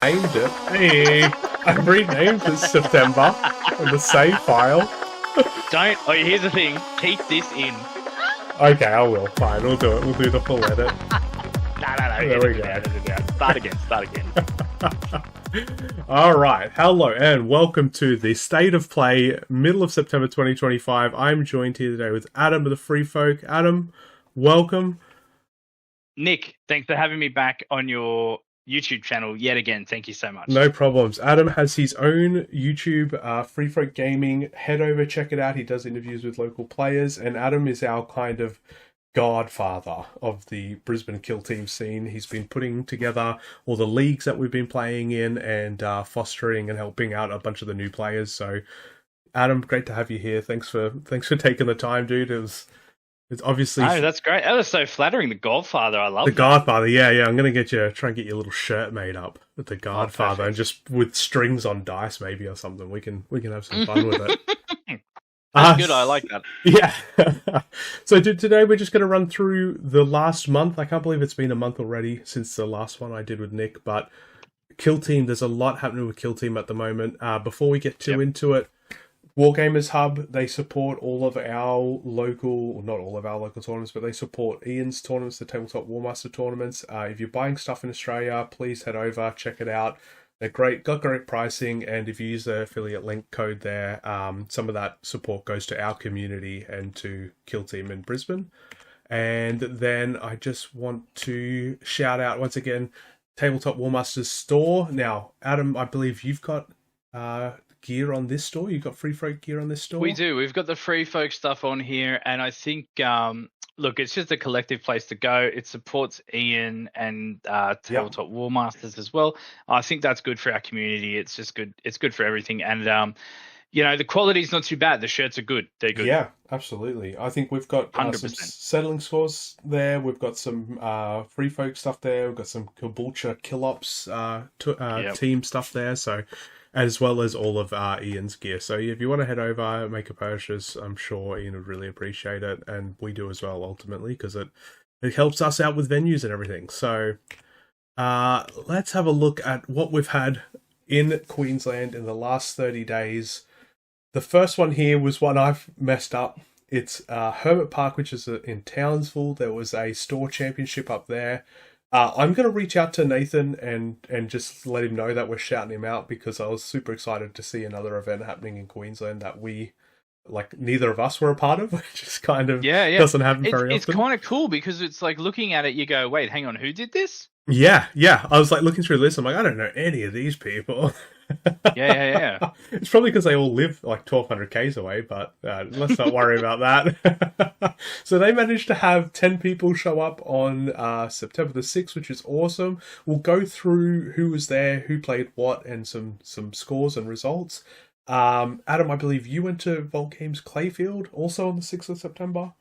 Named it. Hey, I've renamed it September in the save file. Don't. Oh, here's the thing. Keep this in. Okay, I will. Fine, we'll do it. We'll do the full edit. No. There we Edit it go. out, edit it out. Start again. Start again. All right. Hello and welcome to the State of Play, middle of September 2025. I'm joined here today with Adam of the Free Folk. Adam, welcome. Nick, thanks for having me back on your YouTube channel yet again. Thank you so much. No problems. Adam has his own YouTube, Free Folk Gaming. Head over, check it out. He does interviews with local players, and Adam is our kind of godfather of the Brisbane kill team scene. He's been putting together all the leagues that we've been playing in and fostering and helping out a bunch of the new players. So, Adam, great to have you here. Thanks for taking the time, dude. It's obviously that's great. That was so flattering. The Godfather, I love the that. Godfather. Yeah. I'm gonna try and get your little shirt made up with the Godfather, and just with strings on dice, maybe, or something. We can have some fun with it. That's good. I like that. Yeah. So today we're just going to run through the last month. I can't believe it's been a month already since the last one I did with Nick, but Kill Team, there's a lot happening with Kill Team at the moment. Before we get too into it, Wargamers Hub, they support all of our local, well, not all of our local tournaments, but they support Ian's tournaments, the Tabletop Warmaster tournaments. If you're buying stuff in Australia, please head over, check it out. They're great, got great pricing, and if you use the affiliate link code there, some of that support goes to our community and to Kill Team in Brisbane. And then I just want to shout out once again, Tabletop Warmasters store. Now, Adam, I believe you've got gear on this store. You've got Free Folk gear on this store. We do. We've got the Free Folk stuff on here, and I think look, it's just a collective place to go. It supports Ian and Tabletop Warmasters as well. I think that's good for our community. It's just good. It's good for everything. And, the quality's not too bad. The shirts are good. They're good. Yeah, absolutely. I think we've got some settling scores there. We've got some Free Folk stuff there. We've got some Caboolture Kill Ops team stuff there. So, as well as all of Ian's gear. So if you want to head over, make a purchase, I'm sure Ian would really appreciate it, and we do as well ultimately, because it helps us out with venues and everything. So let's have a look at what we've had in Queensland in the last 30 days. The first one here was one I've messed up. It's Hermit Park, which is in Townsville. There was a store championship up there. I'm going to reach out to Nathan and just let him know that we're shouting him out, because I was super excited to see another event happening in Queensland that neither of us were a part of, which just kind of doesn't happen very often. It's kind of cool, because it's like looking at it, you go, wait, hang on, who did this? Yeah. I was like looking through the list. I'm like, I don't know any of these people. Yeah. It's probably because they all live like 1,200 k's away, but let's not worry about that. So they managed to have 10 people show up on September the 6th, which is awesome. We'll go through who was there, who played what, and some scores and results. Adam, I believe you went to Vault Games Clayfield also on the 6th of September.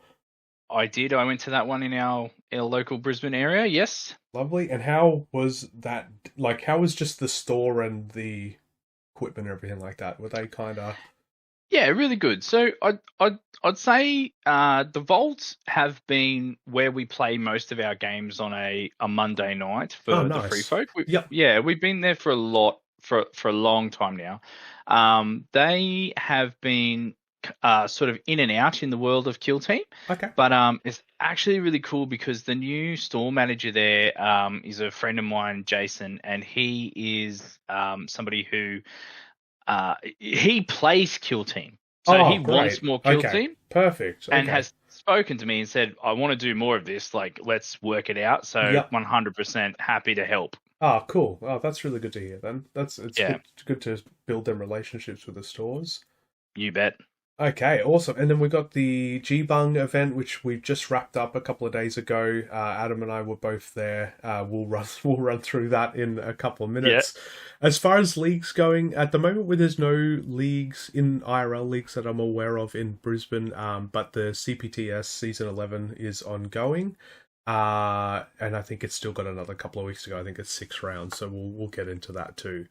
I did. I went to that one in our local Brisbane area, yes. Lovely. And how was that? Like, how was just the store and the equipment and everything like that? Were they kind of... Yeah, really good. So I'd say the Vaults have been where we play most of our games on a Monday night for the Free Folk. Yeah, we've been there for a long time now. They have been sort of in and out in the world of Kill Team. Okay. But it's actually really cool, because the new store manager there is a friend of mine, Jason, and he is somebody who he plays Kill Team. So he wants more Kill Team. Perfect. And has spoken to me and said, I want to do more of this. Like, let's work it out. So 100% happy to help. Oh, cool. Oh, that's really good to hear then. It's good to build them relationships with the stores. You bet. Okay, awesome. And then we got the G-Bung event, which we've just wrapped up a couple of days ago. Adam and I were both there. We'll run through that in a couple of minutes. Yeah. As far as leagues going, at the moment, there's no leagues in IRL leagues that I'm aware of in Brisbane, but the CPTS Season 11 is ongoing. And I think it's still got another couple of weeks to go. I think it's 6 rounds, so we'll get into that too.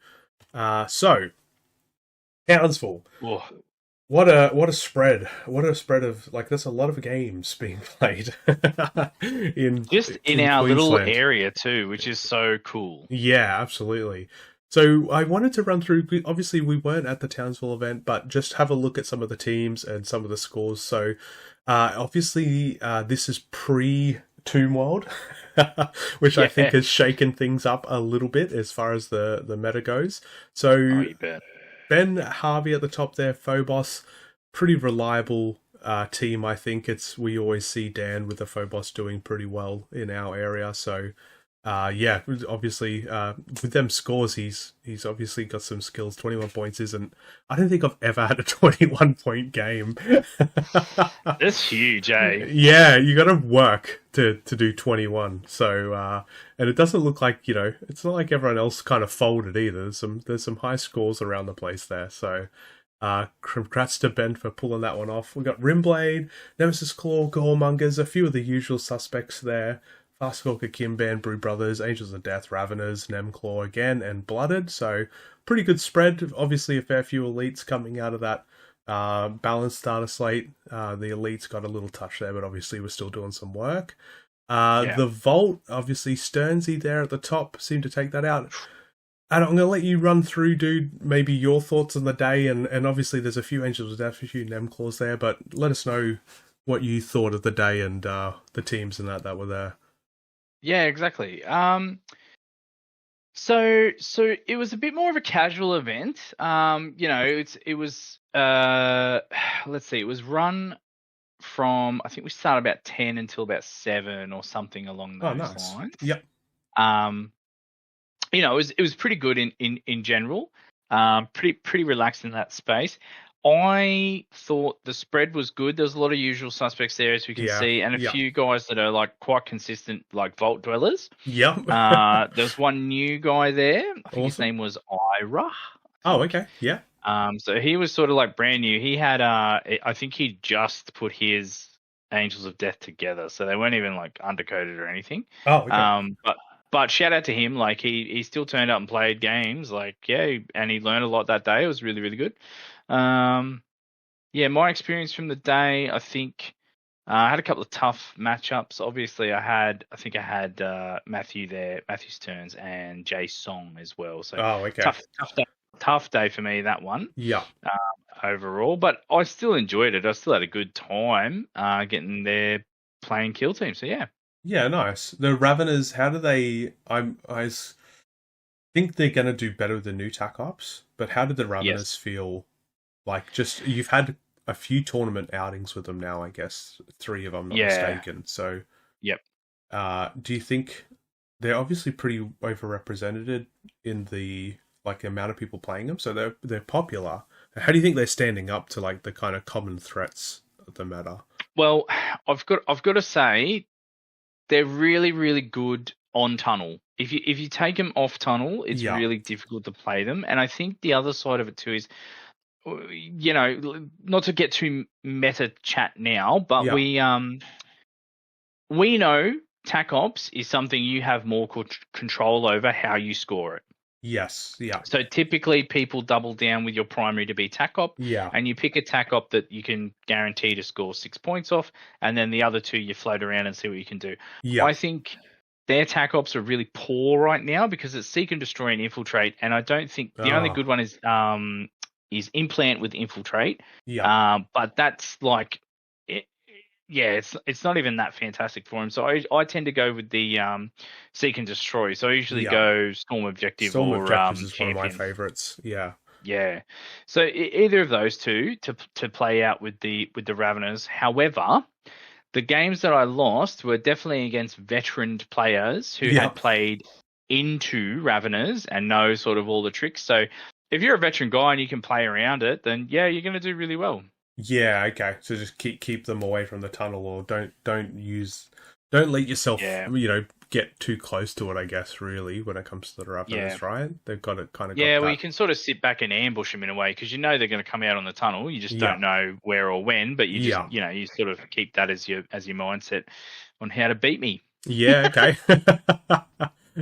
So, Townsville. Whoa. What a spread! What a spread of, like, there's a lot of games being played in our little area too, which is so cool. Yeah, absolutely. So I wanted to run through, obviously we weren't at the Townsville event, but just have a look at some of the teams and some of the scores. So obviously this is pre-Tomb World, which I think has shaken things up a little bit as far as the meta goes. So Ben Harvey at the top there, Phobos, pretty reliable team. I think we always see Dan with the Phobos doing pretty well in our area. So obviously with them scores, he's obviously got some skills. 21 points I don't think I've ever had a 21 point game. That's huge, eh? Yeah, you got to work to do 21. So and it doesn't look like, it's not like everyone else kind of folded either. There's some high scores around the place there. So congrats to Ben for pulling that one off. We've got Rimblade, Nemesis Claw, Goremongers, a few of the usual suspects there. Fastalker, Kimban, Brew Brothers, Angels of Death, Raveners, Nemclaw again, and Blooded. So pretty good spread. Obviously a fair few elites coming out of that balanced starter slate. The elites got a little touch there, but obviously we're still doing some work. The Vault, obviously Sternsy there at the top, seemed to take that out. And I'm going to let you run through, dude, maybe your thoughts on the day. And obviously there's a few Angels of Death, a few Nemclaws there, but let us know what you thought of the day and the teams and that were there. Yeah, exactly. So it was a bit more of a casual event. It was let's see, it was run from, I think we started about 10 until about 7 or something along those lines. Yep. It was pretty good in general. Pretty relaxed in that space. I thought the spread was good. There's a lot of usual suspects there, as we can see, and a few guys that are like quite consistent, like Vault Dwellers. Yeah. There's one new guy there. I think his name was Ira. Oh, okay. Yeah. So he was sort of like brand new. He had, I think he just put his Angels of Death together, so they weren't even like undercoded or anything. Oh, okay. But shout out to him. Like he still turned up and played games. Like and he learned a lot that day. It was really, really good. My experience from the day, I think I had a couple of tough matchups. Obviously, I had Matthew there, Matthew's turns, and Jay Song as well. So tough day for me, that one. Yeah. Overall, but I still enjoyed it. I still had a good time getting there playing kill team. So yeah. Yeah, nice. The Raveners, how do they? I think they're going to do better with the new TAC ops, but how did the Raveners feel? Like, just, you've had a few tournament outings with them now, I guess. 3 of them, not mistaken. So, yep. Do you think they're obviously pretty overrepresented in the amount of people playing them? So they're popular. How do you think they're standing up to like the kind of common threats of the meta? Well, I've got to say, they're really, really good on tunnel. If you take them off tunnel, it's really difficult to play them. And I think the other side of it too is, not to get too meta chat now, but we know TAC Ops is something you have more control over how you score it. Yes, yeah. So typically people double down with your primary to be TAC Op, and you pick a TAC Op that you can guarantee to score 6 points off, and then the other 2 you float around and see what you can do. Yeah. I think their TAC Ops are really poor right now because it's Seek and Destroy and Infiltrate, and I don't think the only good one is Implant with Infiltrate. Yeah. But that's like, it's not even that fantastic for him. So I tend to go with the Seek and Destroy. So I usually go Storm Objective Storm or Objectives is Champion. One of my favorites. Yeah. Yeah. So either of those two to play out with the Raveners. However, the games that I lost were definitely against veteran players who had played into Raveners and know sort of all the tricks. So if you're a veteran guy and you can play around it, then you're going to do really well. Yeah, okay. So just keep them away from the tunnel, or don't let yourself get too close to it, I guess, really, when it comes to the Raveners, right? They've got it kind of well, you can sort of sit back and ambush them in a way because you know they're going to come out on the tunnel. You just don't know where or when, but you just you sort of keep that as your mindset on how to beat me. Yeah, okay.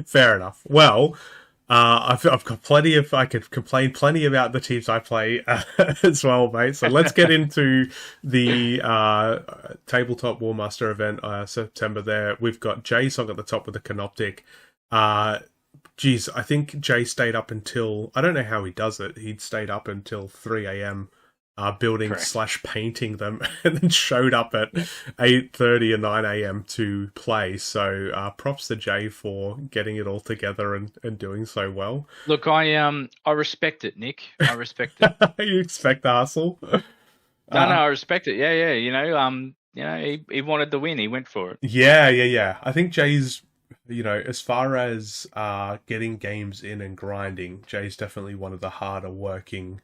Fair enough. Well, I've got I could complain plenty about the teams I play as well, mate. So let's get into the Tabletop Warmaster event, September there. We've got J-Song at the top with the Canoptic. Geez, I think Jay stayed up until, I don't know how he does it. He'd stayed up until 3 a.m. Building / painting them, and then showed up at 8:30 and 9 a.m. to play. So props to Jay for getting it all together and doing so well. Look, I respect it, Nick. I respect it. You expect the hustle? No, I respect it. Yeah. He wanted the win. He went for it. Yeah. I think Jay's, as far as getting games in and grinding, Jay's definitely one of the harder working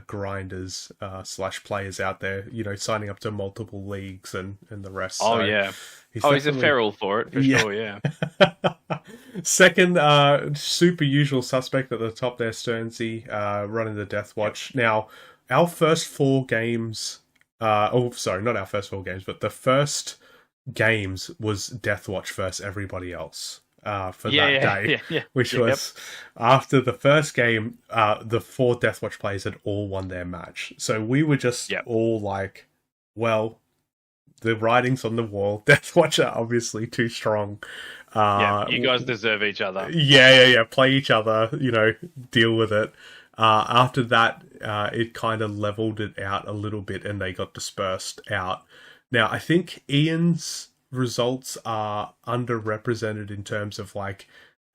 grinders / players out there, signing up to multiple leagues and the rest. Oh, so yeah. He's a feral for it, for sure, yeah. Second, super usual suspect at the top there, Sternsey, running the Death Watch. Now, our first 4 games, not our first 4 games, but the first games was Death Watch versus everybody else. For that day, which was after the first game, the 4 Deathwatch players had all won their match. So we were just all like, well, the writing's on the wall. Deathwatch are obviously too strong. You guys deserve each other. Yeah. Play each other, deal with it. After that, it kind of leveled it out a little bit and they got dispersed out. Now, I think Ian's results are underrepresented in terms of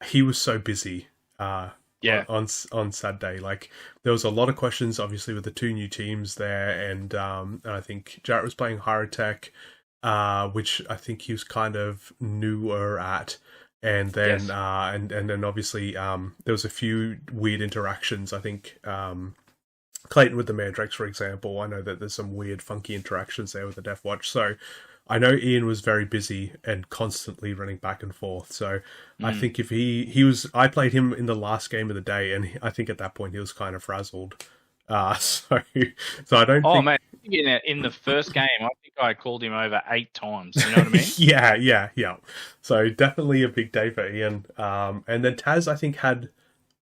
he was so busy on Saturday. There was a lot of questions obviously with the 2 new teams there, and I think Jarrett was playing Hyrotech, which I think he was kind of newer at, and then and then obviously there was a few weird interactions. I think Clayton with the Mandrakes, for example, I know that there's some weird funky interactions there with the Death Watch, so I know Ian was very busy and constantly running back and forth. So I think if I played him in the last game of the day, and I think at that point he was kind of frazzled. So I don't. Oh man, in the first game, I think I called him over 8 times. You know what I mean? Yeah. So definitely a big day for Ian. And then Taz, I think, had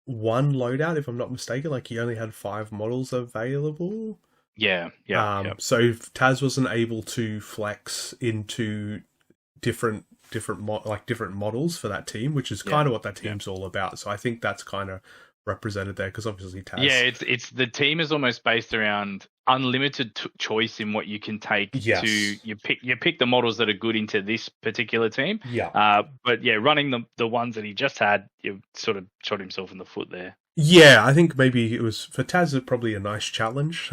1 loadout, if I'm not mistaken. He only had 5 models available. Yeah. So Taz wasn't able to flex into different models for that team, which is kind of what that team's all about. So I think that's kind of represented there because obviously Taz. Yeah, it's the team is almost based around unlimited choice in what you can take. Yes. You pick the models that are good into this particular team. Yeah. But running the ones that he just had, you sort of shot himself in the foot there. Yeah, I think maybe it was for Taz. Probably a nice challenge,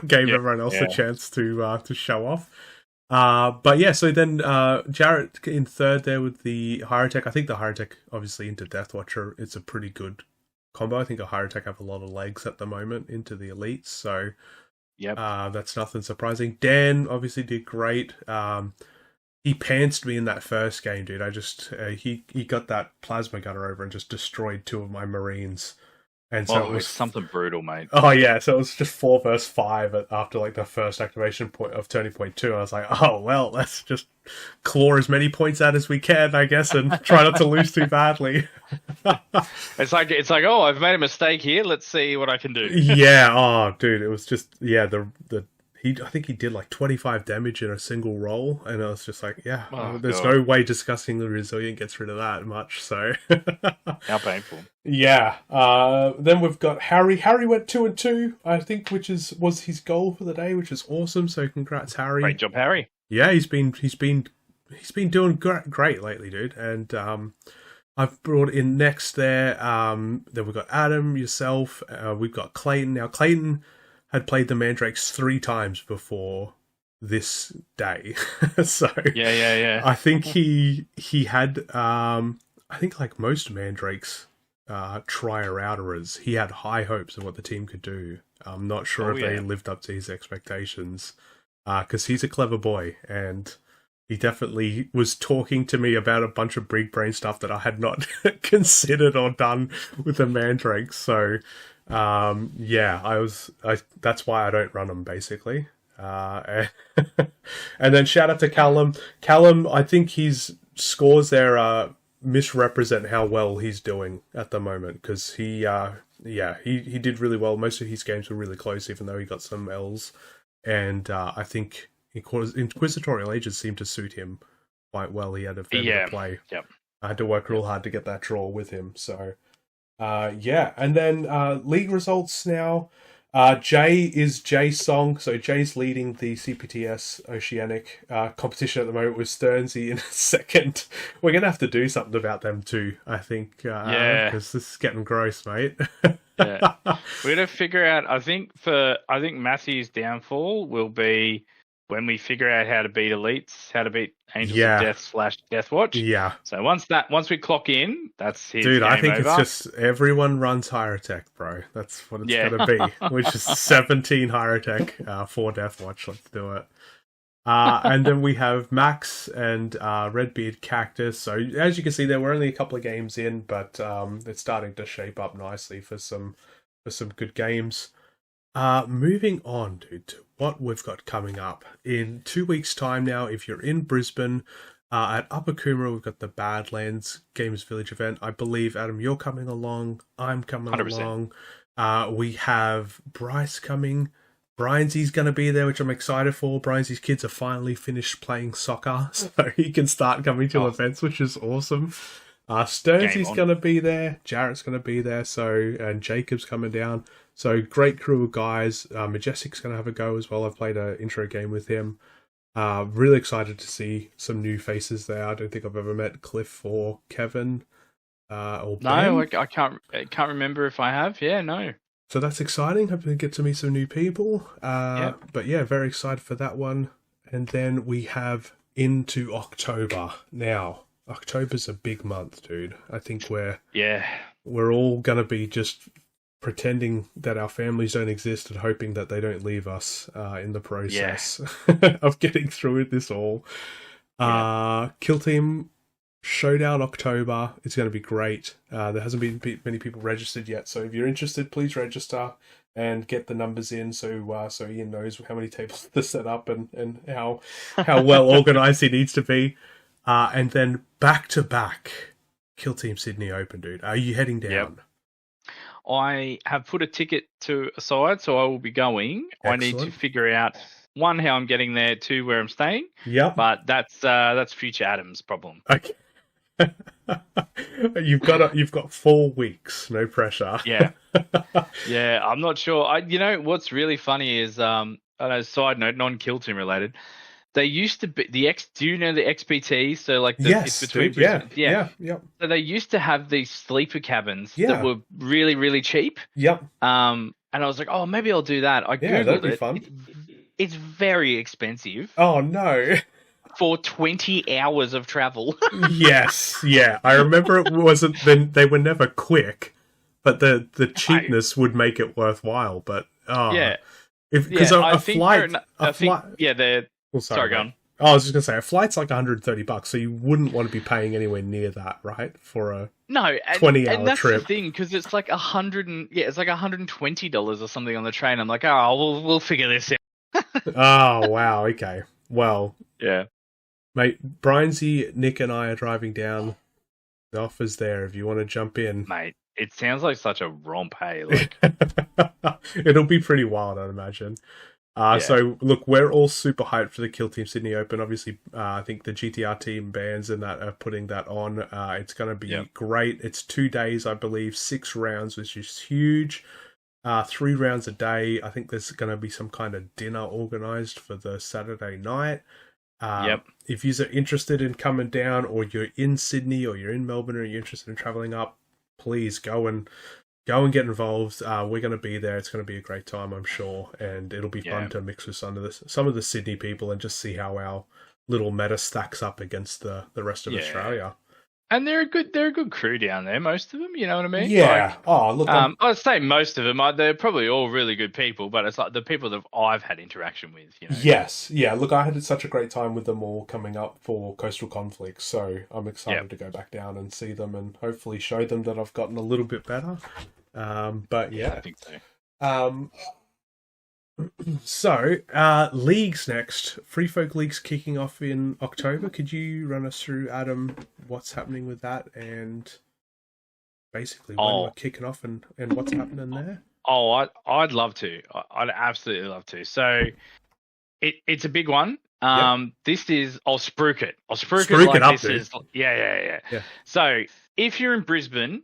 gave everyone else a chance to show off. But yeah, so then Jarrett in third there with the Hyrotech. I think the Hyrotech obviously into Deathwatcher. It's a pretty good combo. I think a Hyrotech have a lot of legs at the moment into the elites, so that's nothing surprising. Dan obviously did great. He pantsed me in that first game, dude. I just he got that plasma gunner over and just destroyed 2 of my Marines. And so it was something brutal, mate. Oh yeah, so it was just 4 versus 5 after the first activation point of turning point 2. I was like, oh well, let's just claw as many points out as we can, I guess, and try not to lose too badly. It's like, oh, I've made a mistake here. Let's see what I can do. Yeah, oh dude, it was just I think he did 25 damage in a single roll, and I was just like, there's no way discussing the resilient gets rid of that much, so... How painful. Yeah. Then we've got Harry. Harry went 2-2, I think, which was his goal for the day, which is awesome, so congrats, Harry. Great job, Harry. Yeah, he's been doing great lately, dude, and I've brought in next there, then we've got Adam, yourself, we've got Clayton. Now, Clayton had played the Mandrakes 3 times before this day. So yeah. I think he had I think like most Mandrakes trier outerers, he had high hopes of what the team could do. I'm not sure if they lived up to his expectations. Because he's a clever boy, and he definitely was talking to me about a bunch of big brain stuff that I had not considered or done with the Mandrakes. So that's why I don't run them, basically. And then shout out to Callum. Callum, I think his scores there misrepresent how well he's doing at the moment, because he did really well. Most of his games were really close, even though he got some L's. And I think Inquisitorial Ages seemed to suit him quite well. He had a fair bit of play. Yep. I had to work real hard to get that draw with him. So, yeah. And then league results now. Jay is Jay Song. So Jay's leading the CPTS Oceanic competition at the moment with Sternsey in second. We're going to have to do something about them too, I think. Because this is getting gross, mate. Yeah. We're going to figure out, I think Matthew's downfall will be when we figure out how to beat elites, how to beat Angels of Death / Deathwatch. Yeah. So once we clock in, that's his Dude, game I think over. it's just everyone runs higher tech, bro. That's what it's going to be, which is 17 higher tech for Deathwatch. Let's do it. And then we have Max and Redbeard Cactus. So as you can see, there were only a couple of games in, but it's starting to shape up nicely for some good games. Moving on, dude, to what we've got coming up. In 2 weeks' time now, if you're in Brisbane, at Upper Coomera, we've got the Badlands Games Village event. I believe, Adam, you're coming along. I'm coming 100%. Along. We have Bryce coming. Briansy's going to be there, which I'm excited for. Briansy's kids are finally finished playing soccer, so he can start coming to events, which is awesome. Sternsey's going to be there. Jarrett's going to be there. And Jacob's coming down. So great crew of guys. Majestic's going to have a go as well. I've played an intro game with him. Really excited to see some new faces there. I don't think I've ever met Cliff or Kevin. Or no, I can't remember if I have. Yeah, no. So that's exciting. Hoping to get to meet some new people. But yeah, very excited for that one. And then we have into October. Now, October's a big month, dude. I think we're all going to be just pretending that our families don't exist and hoping that they don't leave us in the process of getting through this all. Kill Team Showdown October. It's going to be great. There hasn't been many people registered yet, so if you're interested, please register and get the numbers in so Ian knows how many tables to set up and how well organised he needs to be. And then back to back Kill Team Sydney Open, dude. Are you heading down? Yep. I have put a ticket aside, so I will be going. Excellent. I need to figure out, 1, how I'm getting there, 2, where I'm staying. Yeah. But that's future Adam's problem. Okay. You've got 4 weeks, no pressure. Yeah. Yeah, I'm not sure. What's really funny is, on a side note, non-Kill Team related, they used to be do you know the XPT? So like it's between yeah. So they used to have these sleeper cabins that were really, really cheap. Yep. And I was like, oh, maybe I'll do that. I googled that'd be fun. It's very expensive. Oh no. For 20 hours of travel. Yes, yeah. I remember it wasn't. Then they were never quick, but the cheapness would make it worthwhile. But because a flight. They're. Well, sorry, go on. I was just gonna say a flight's like $130, so you wouldn't want to be paying anywhere near that, right? For a 20-hour and that's trip. The thing, because it's like it's like $120 or something on the train. I'm like, oh, we'll figure this out. Oh wow, okay, well, yeah, mate. Briansy, Nick, and I are driving down. The offer's there if you want to jump in, mate. It sounds like such a romp, hey? Like, it'll be pretty wild, I'd imagine. So, look, we're all super hyped for the Kill Team Sydney Open. Obviously, I think the GTR team bands and that are putting that on. It's going to be great. It's 2 days, I believe, 6 rounds, which is huge. 3 rounds a day. I think there's going to be some kind of dinner organised for the Saturday night. If you're interested in coming down, or you're in Sydney, or you're in Melbourne, or you're interested in travelling up, please go and get involved. We're going to be there. It's going to be a great time, I'm sure, and it'll be fun to mix with some of the Sydney people and just see how our little meta stacks up against the rest of Australia. And they're a good crew down there, most of them. You know what I mean? Yeah. I'd say most of them. They're probably all really good people, but it's like the people that I've had interaction with. You know? Yes. Yeah. Look, I had such a great time with them all coming up for Coastal Conflicts, so I'm excited to go back down and see them and hopefully show them that I've gotten a little bit better. But yeah, I think so. So, leagues next. Free Folk League's kicking off in October. Could you run us through, Adam, what's happening with that and basically when we're kicking off and what's happening there? Oh, I'd love to. I'd absolutely love to. So, it's a big one. This is, I'll spruik it. I'll spruik it Spruik like it up, this dude. is, yeah. So if you're in Brisbane,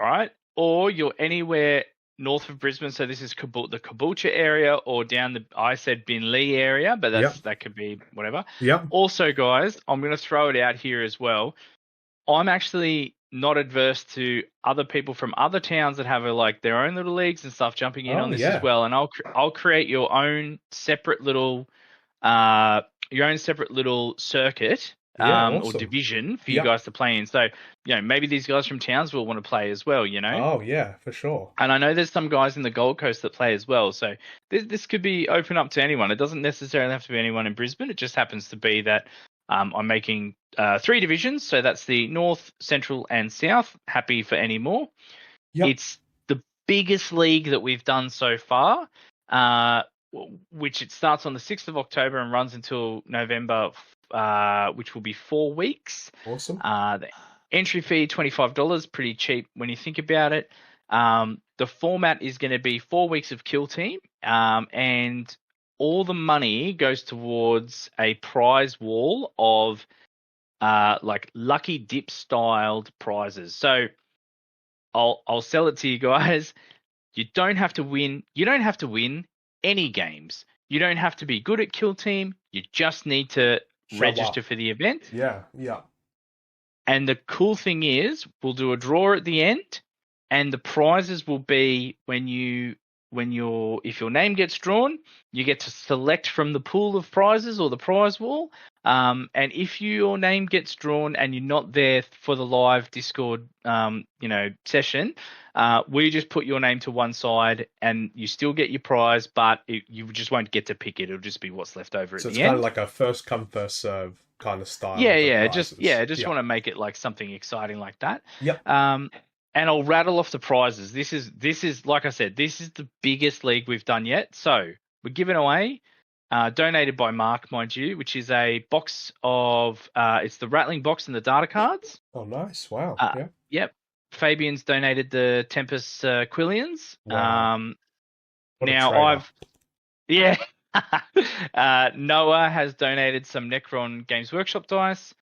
right, or you're anywhere north of Brisbane, so this is the Caboolture area, or down I said Beenleigh area, but that could be whatever. Yeah. Also, guys, I'm going to throw it out here as well. I'm actually not adverse to other people from other towns that have their own little leagues and stuff jumping in on this as well, and I'll create your own separate little circuit awesome. or division for you guys to play in. So, maybe these guys from Townsville want to play as well, Oh, yeah, for sure. And I know there's some guys in the Gold Coast that play as well. So this could be open up to anyone. It doesn't necessarily have to be anyone in Brisbane. It just happens to be that I'm making 3 divisions. So that's the North, Central, and South. Happy for any more. Yep. It's the biggest league that we've done so far, which it starts on the 6th of October and runs until November, which will be 4 weeks. Awesome. The entry fee, $25, pretty cheap when you think about it. The format is going to be 4 weeks of Kill Team, and all the money goes towards a prize wall of lucky dip styled prizes. So I'll sell it to you guys. You don't have to win. You don't have to win any games. You don't have to be good at Kill Team. You just need to register for the event. Yeah. And the cool thing is, we'll do a draw at the end, and the prizes will be if your name gets drawn, you get to select from the pool of prizes or the prize wall. And if your name gets drawn and you're not there for the live Discord, session, we just put your name to one side and you still get your prize, but you just won't get to pick it. It'll just be what's left over at the end. So it's kind of like a first come, first serve kind of style. Just want to make it like something exciting like that. Yep. And I'll rattle off the prizes. This is like I said, this is the biggest league we've done yet. So we're giving away, donated by Mark, mind you, which is a box of it's the rattling box and the data cards. Oh, nice! Wow. Yep. Fabian's donated the Tempest Quillians. Wow. Noah has donated some Necron Games Workshop dice,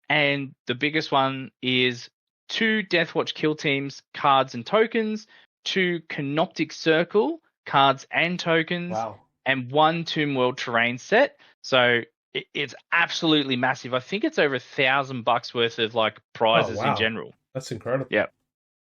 and the biggest one is 2 Deathwatch Kill Teams cards and tokens, 2 Canoptic Circle cards and tokens, and 1 Tomb World terrain set. So it's absolutely massive. I think it's over $1,000 worth of prizes in general. That's incredible. Yeah.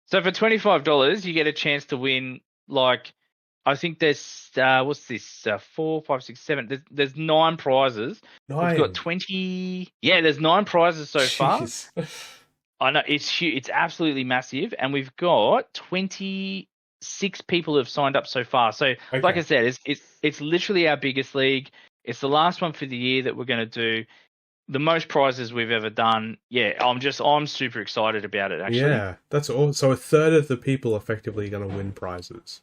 So for $25, you get a chance to win I think there's what's this? 4, 5, 6, 7. There's 9 prizes. 9. We've got 20. Yeah, there's 9 prizes so far. I know it's huge. It's absolutely massive, and we've got 26 people who have signed up so far. So, like I said, it's literally our biggest league. It's the last one for the year that we're going to do. The most prizes we've ever done. Yeah, I'm super excited about it. Actually, yeah, that's all. So a third of the people effectively going to win prizes.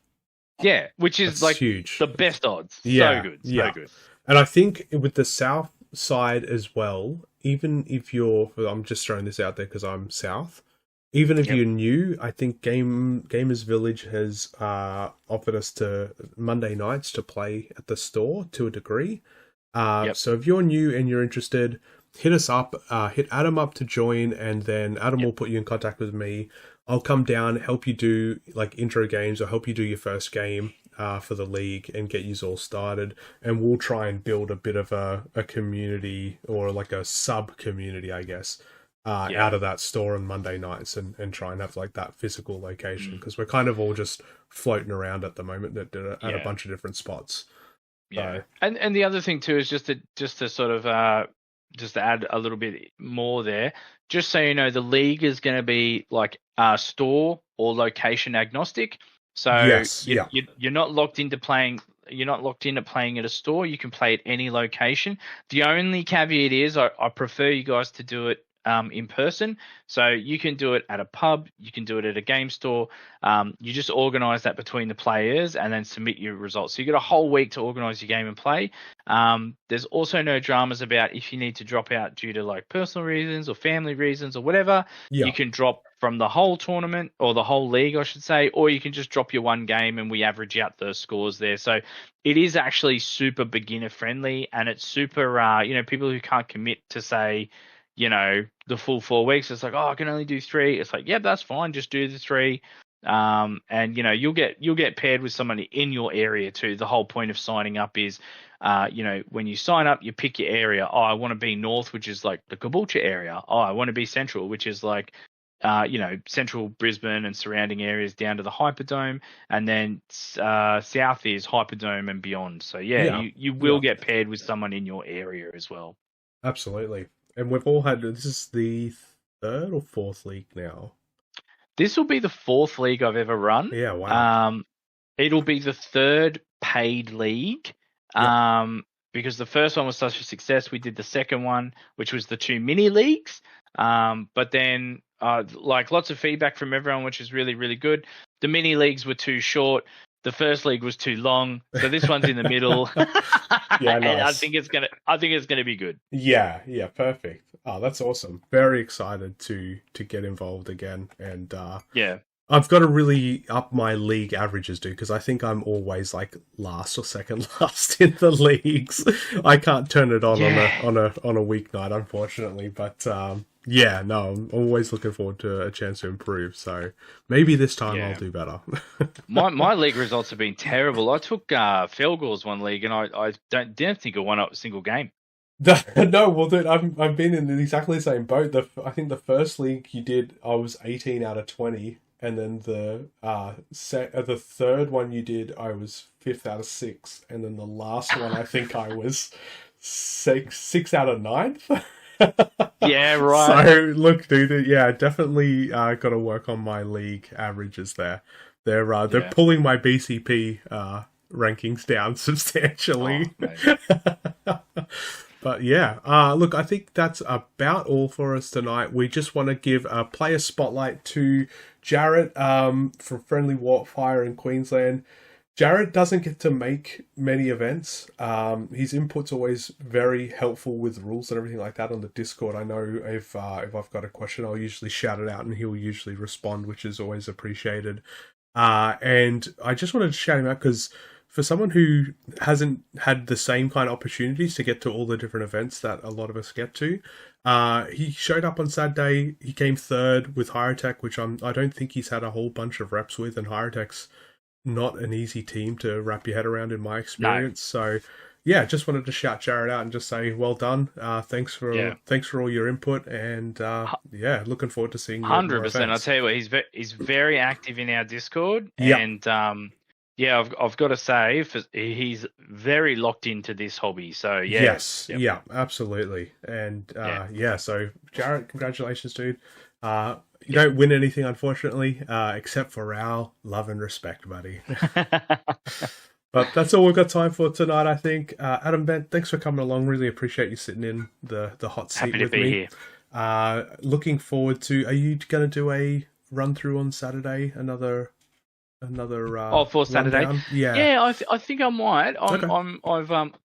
Yeah, which is huge. The best odds. Yeah, so good. And I think with the south side as well, even if I'm just throwing this out there because I'm south, even if you're new, I think Gamers Village has offered us to Monday nights to play at the store to a degree. So if you're new and you're interested, hit us up, hit Adam up to join, and then Adam will put you in contact with me. I'll come down, help you do intro games, or help you do your first game for the league and get you all started. And we'll try and build a bit of a community or a sub community, I guess, out of that store on Monday nights and try and have that physical location, because we're kind of all just floating around at the moment at a bunch of different spots. Yeah, and the other thing too is just to sort of just to add a little bit more there, just so you know, the league is going to be store or location agnostic. So you're not locked into playing. You're not locked into playing at a store. You can play at any location. The only caveat is I prefer you guys to do it in person. So you can do it at a pub. You can do it at a game store. You just organise that between the players and then submit your results. So you get a whole week to organise your game and play. There's also no dramas about if you need to drop out due to personal reasons or family reasons or whatever. You can drop from the whole tournament, or the whole league, I should say, or you can just drop your one game and we average out the scores there. So it is actually super beginner friendly, and it's super, people who can't commit to, say, the full 4 weeks. It's like, oh, I can only do 3. It's like, yeah, that's fine. Just do the 3. And you'll get paired with somebody in your area too. The whole point of signing up is, when you sign up, you pick your area. Oh, I want to be north, which is like the Caboolture area. Oh, I want to be central, which is like, central Brisbane and surrounding areas down to the Hyperdome, and then south is Hyperdome and beyond. So you will get paired with someone in your area as well. Absolutely. And we've all had, this is the 3rd or 4th league now. This will be the 4th league I've ever run. Yeah, wow. It'll be the 3rd paid league. Because the first one was such a success. We did the second one, which was the 2 mini leagues. But then, lots of feedback from everyone, which is really, really good. The mini leagues were too short. The first league was too long. So this one's in the middle. Yeah, nice. And I think it's gonna be good. Yeah, perfect. Oh, that's awesome. Very excited to get involved again. And I've got to really up my league averages, dude, because I think I'm always like last or second last in the leagues. I can't turn it on on a weeknight, unfortunately. But I'm always looking forward to a chance to improve. So maybe this time I'll do better. my league results have been terrible. I took Felgore's one league, and I didn't think I won up a single game. No, well, dude, I've been in exactly the same boat. I think the first league you did, I was 18 out of 20. And then the third one you did, I was 5th out of 6. And then the last one, I think I was 6 out of 9th. Yeah, right. So, look, dude, definitely got to work on my league averages there. They're pulling my BCP rankings down substantially. Oh, but look, I think that's about all for us tonight. We just want to give a player spotlight to Jarrett from Friendly Warfire in Queensland. Jarrett doesn't get to make many events. His input's always very helpful with rules and everything like that on the Discord. I know if I've got a question, I'll usually shout it out and he'll usually respond, which is always appreciated. And I just wanted to shout him out because for someone who hasn't had the same kind of opportunities to get to all the different events that a lot of us get to, he showed up on Saturday. He came 3rd with Hyrotech, which I don't think he's had a whole bunch of reps with, and Hyrotech's not an easy team to wrap your head around in my experience. No. So just wanted to shout Jared out and just say well done. Thanks for all your input, and looking forward to seeing you. 100%. I'll tell you what, he's very active in our Discord, and I've got to say, he's very locked into this hobby. So yes, absolutely, and so Jared, congratulations, dude. You don't win anything, unfortunately, except for our love and respect, buddy. But that's all we've got time for tonight, I think. Adam, Ben, thanks for coming along. Really appreciate you sitting in the hot seat with me. Happy to be here. Looking forward to. Are you going to do a run through on Saturday? Another for Saturday. I think I might. Okay.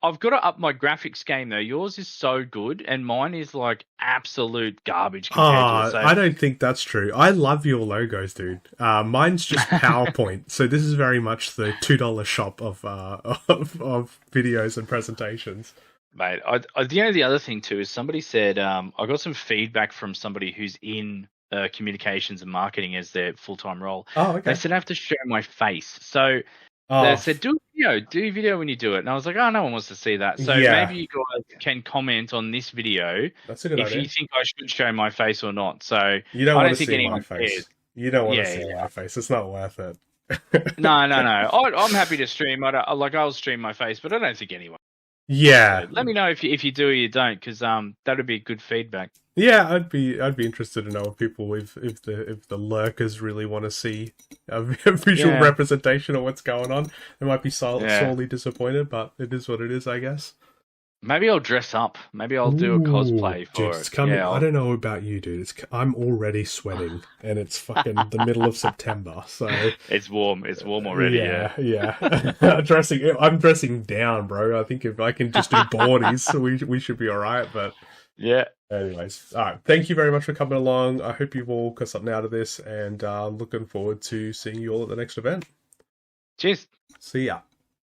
I've got to up my graphics game though. Yours is so good, and mine is like absolute garbage compared to it. So. I don't think that's true. I love your logos, dude. Mine's just PowerPoint, so this is very much the $2 shop of videos and presentations. Mate, the other thing too is somebody said I got some feedback from somebody who's in communications and marketing as their full-time role. Oh, okay. They said I have to show my face. So they said, do a video when you do it. And I was like, no one wants to see that. So maybe you guys can comment on this video. That's a good idea. If you think I should show my face or not. So you don't want to see my face. Cares. You don't want to see my face. It's not worth it. No. I'm happy to stream. I'll stream my face, but I don't think anyone. Yeah. So let me know if you do or you don't, because that would be good feedback. Yeah, I'd be interested to know if people if the lurkers really want to see a visual representation of what's going on. They might be sorely disappointed, but it is what it is, I guess. Maybe I'll dress up. Maybe I'll do a cosplay for it. It's coming. Yeah, I don't know about you, dude. I'm already sweating, and it's fucking the middle of September, so it's warm. It's warm already. Yeah. I'm dressing down, bro. I think if I can just do boardies, we should be all right. But Yeah. Anyways, all right. Thank you very much for coming along. I hope you've all got something out of this, and looking forward to seeing you all at the next event. Cheers. See ya.